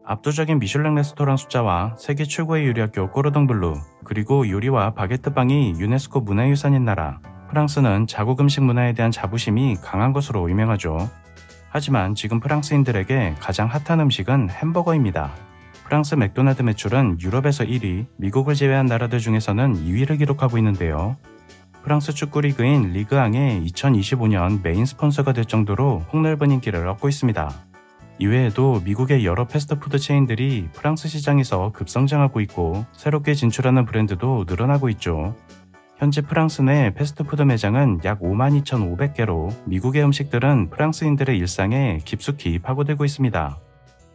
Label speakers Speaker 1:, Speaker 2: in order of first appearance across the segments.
Speaker 1: 압도적인 미슐랭 레스토랑 숫자와 세계 최고의 요리학교 꼬르동블루, 그리고 요리와 바게트빵이 유네스코 문화유산인 나라 프랑스는 자국 음식 문화에 대한 자부심이 강한 것으로 유명하죠. 하지만 지금 프랑스인들에게 가장 핫한 음식은 햄버거입니다. 프랑스 맥도날드 매출은 유럽에서 1위, 미국을 제외한 나라들 중에서는 2위를 기록하고 있는데요. 프랑스 축구 리그인 리그앙의 2025년 메인 스폰서가 될 정도로 폭넓은 인기를 얻고 있습니다. 이외에도 미국의 여러 패스트푸드 체인들이 프랑스 시장에서 급성장하고 있고 새롭게 진출하는 브랜드도 늘어나고 있죠. 현재 프랑스 내 패스트푸드 매장은 약 52,500개로 미국의 음식들은 프랑스인들의 일상에 깊숙이 파고들고 있습니다.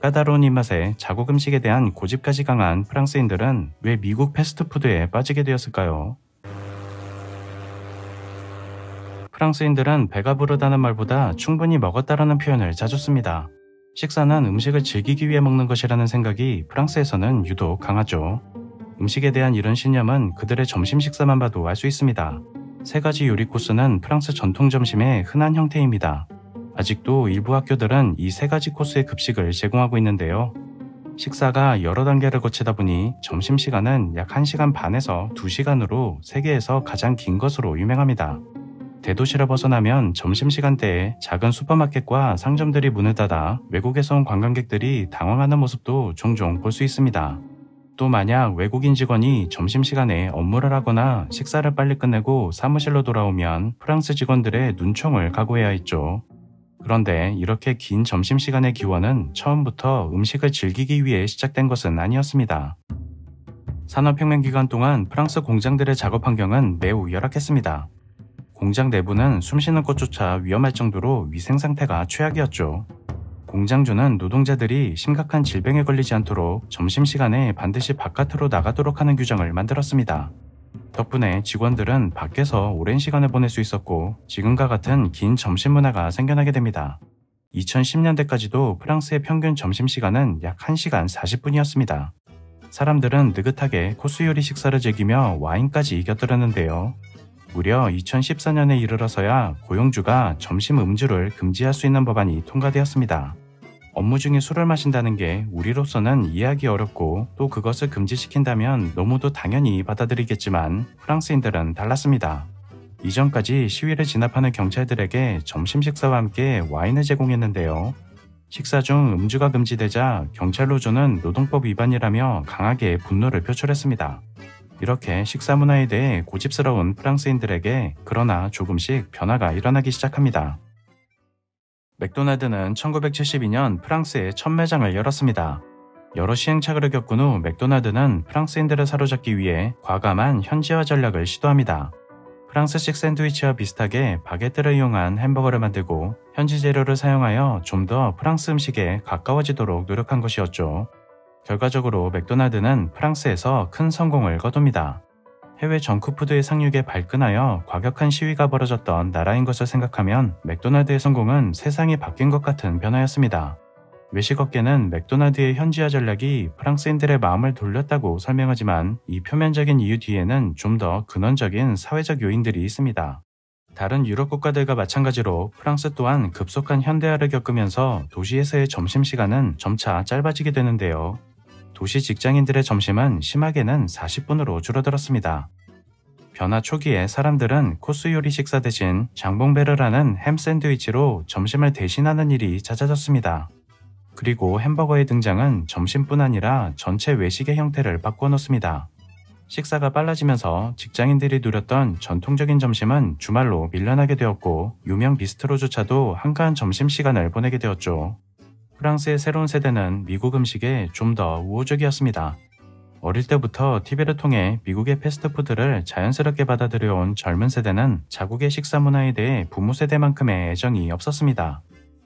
Speaker 1: 까다로운 입맛에 자국 음식에 대한 고집까지 강한 프랑스인들은 왜 미국 패스트푸드에 빠지게 되었을까요? 프랑스인들은 배가 부르다는 말보다 충분히 먹었다라는 표현을 자주 씁니다. 식사는 음식을 즐기기 위해 먹는 것이라는 생각이 프랑스에서는 유독 강하죠. 음식에 대한 이런 신념은 그들의 점심 식사만 봐도 알 수 있습니다. 3가지 요리 코스는 프랑스 전통 점심의 흔한 형태입니다. 아직도 일부 학교들은 이 3가지 코스의 급식을 제공하고 있는데요. 식사가 여러 단계를 거치다 보니 점심시간은 약 1시간 반에서 2시간으로 세계에서 가장 긴 것으로 유명합니다. 대도시를 벗어나면 점심시간대에 작은 슈퍼마켓과 상점들이 문을 닫아 외국에서 온 관광객들이 당황하는 모습도 종종 볼 수 있습니다. 또 만약 외국인 직원이 점심시간에 업무를 하거나 식사를 빨리 끝내고 사무실로 돌아오면 프랑스 직원들의 눈총을 각오해야 했죠. 그런데 이렇게 긴 점심시간의 기원은 처음부터 음식을 즐기기 위해 시작된 것은 아니었습니다. 산업혁명 기간 동안 프랑스 공장들의 작업 환경은 매우 열악했습니다. 공장 내부는 숨쉬는 것조차 위험할 정도로 위생 상태가 최악이었죠. 공장주는 노동자들이 심각한 질병에 걸리지 않도록 점심시간에 반드시 바깥으로 나가도록 하는 규정을 만들었습니다. 덕분에 직원들은 밖에서 오랜 시간을 보낼 수 있었고 지금과 같은 긴 점심 문화가 생겨나게 됩니다. 2010년대까지도 프랑스의 평균 점심시간은 약 1시간 40분이었습니다. 사람들은 느긋하게 코스 요리 식사를 즐기며 와인까지 곁들였는데요. 무려 2014년에 이르러서야 고용주가 점심 음주를 금지할 수 있는 법안이 통과되었습니다. 업무 중에 술을 마신다는 게 우리로서는 이해하기 어렵고 또 그것을 금지시킨다면 너무도 당연히 받아들이겠지만 프랑스인들은 달랐습니다. 이전까지 시위를 진압하는 경찰들에게 점심 식사와 함께 와인을 제공했는데요. 식사 중 음주가 금지되자 경찰 노조는 노동법 위반이라며 강하게 분노를 표출했습니다. 이렇게 식사 문화에 대해 고집스러운 프랑스인들에게 그러나 조금씩 변화가 일어나기 시작합니다. 맥도날드는 1972년 프랑스에 첫 매장을 열었습니다. 여러 시행착오를 겪은 후 맥도날드는 프랑스인들을 사로잡기 위해 과감한 현지화 전략을 시도합니다. 프랑스식 샌드위치와 비슷하게 바게트를 이용한 햄버거를 만들고 현지 재료를 사용하여 좀 더 프랑스 음식에 가까워지도록 노력한 것이었죠. 결과적으로 맥도날드는 프랑스에서 큰 성공을 거둡니다. 해외 정크푸드의 상륙에 발끈하여 과격한 시위가 벌어졌던 나라인 것을 생각하면 맥도날드의 성공은 세상이 바뀐 것 같은 변화였습니다. 외식업계는 맥도날드의 현지화 전략이 프랑스인들의 마음을 돌렸다고 설명하지만 이 표면적인 이유 뒤에는 좀 더 근원적인 사회적 요인들이 있습니다. 다른 유럽 국가들과 마찬가지로 프랑스 또한 급속한 현대화를 겪으면서 도시에서의 점심시간은 점차 짧아지게 되는데요. 도시 직장인들의 점심은 심하게는 40분으로 줄어들었습니다. 변화 초기에 사람들은 코스 요리 식사 대신 장봉베르라는 햄 샌드위치로 점심을 대신하는 일이 잦아졌습니다. 그리고 햄버거의 등장은 점심뿐 아니라 전체 외식의 형태를 바꾸어 놓습니다. 식사가 빨라지면서 직장인들이 누렸던 전통적인 점심은 주말로 밀려나게 되었고 유명 비스트로조차도 한가한 점심시간을 보내게 되었죠. 프랑스의 새로운 세대는 미국 음식에 좀 더 우호적이었습니다. 어릴 때부터 TV를 통해 미국의 패스트푸드를 자연스럽게 받아들여온 젊은 세대는 자국의 식사 문화에 대해 부모 세대만큼의 애정이 없었습니다.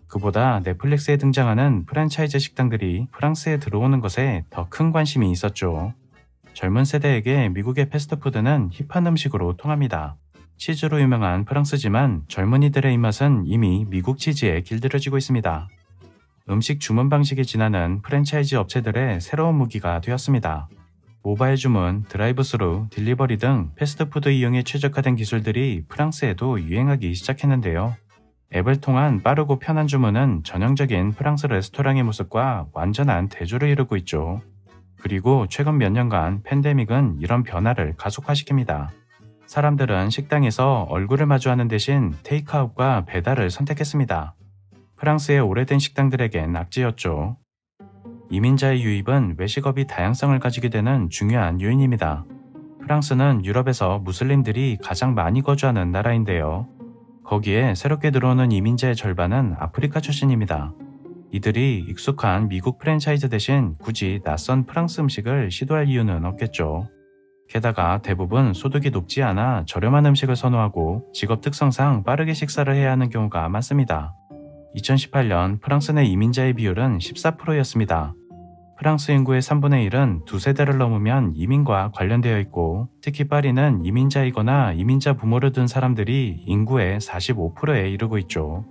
Speaker 1: 그보다 넷플릭스에 등장하는 프랜차이즈 식당들이 프랑스에 들어오는 것에 더 큰 관심이 있었죠. 젊은 세대에게 미국의 패스트푸드는 힙한 음식으로 통합니다. 치즈로 유명한 프랑스지만 젊은이들의 입맛은 이미 미국 치즈에 길들여지고 있습니다. 음식 주문 방식이 진화는 프랜차이즈 업체들의 새로운 무기가 되었습니다. 모바일 주문, 드라이브스루, 딜리버리 등 패스트푸드 이용에 최적화된 기술들이 프랑스에도 유행하기 시작했는데요. 앱을 통한 빠르고 편한 주문은 전형적인 프랑스 레스토랑의 모습과 완전한 대조를 이루고 있죠. 그리고 최근 몇 년간 팬데믹은 이런 변화를 가속화시킵니다. 사람들은 식당에서 얼굴을 마주하는 대신 테이크아웃과 배달을 선택했습니다. 프랑스의 오래된 식당들에겐 악재였죠. 이민자의 유입은 외식업이 다양성을 가지게 되는 중요한 요인입니다. 프랑스는 유럽에서 무슬림들이 가장 많이 거주하는 나라인데요. 거기에 새롭게 들어오는 이민자의 절반은 아프리카 출신입니다. 이들이 익숙한 미국 프랜차이즈 대신 굳이 낯선 프랑스 음식을 시도할 이유는 없겠죠. 게다가 대부분 소득이 높지 않아 저렴한 음식을 선호하고 직업 특성상 빠르게 식사를 해야 하는 경우가 많습니다. 2018년 프랑스 내 이민자의 비율은 14%였습니다. 프랑스 인구의 3분의 1은 두 세대를 넘으면 이민과 관련되어 있고, 특히 파리는 이민자이거나 이민자 부모를 둔 사람들이 인구의 45%에 이르고 있죠.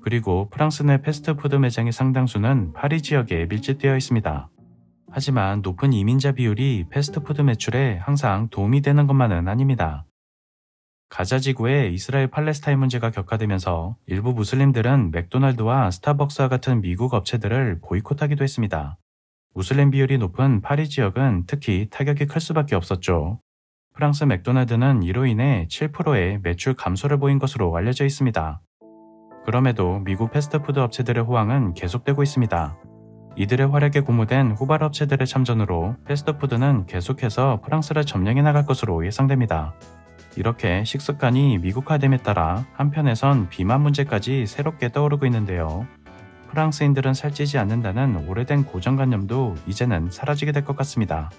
Speaker 1: 그리고 프랑스 내 패스트푸드 매장의 상당수는 파리 지역에 밀집되어 있습니다. 하지만 높은 이민자 비율이 패스트푸드 매출에 항상 도움이 되는 것만은 아닙니다. 가자 지구의 이스라엘 팔레스타인 문제가 격화되면서 일부 무슬림들은 맥도날드와 스타벅스와 같은 미국 업체들을 보이콧하기도 했습니다. 무슬림 비율이 높은 파리 지역은 특히 타격이 클 수밖에 없었죠. 프랑스 맥도날드는 이로 인해 7%의 매출 감소를 보인 것으로 알려져 있습니다. 그럼에도 미국 패스트푸드 업체들의 호황은 계속되고 있습니다. 이들의 활약에 고무된 후발 업체들의 참전으로 패스트푸드는 계속해서 프랑스를 점령해 나갈 것으로 예상됩니다. 이렇게 식습관이 미국화됨에 따라 한편에선 비만 문제까지 새롭게 떠오르고 있는데요. 프랑스인들은 살찌지 않는다는 오래된 고정관념도 이제는 사라지게 될 것 같습니다.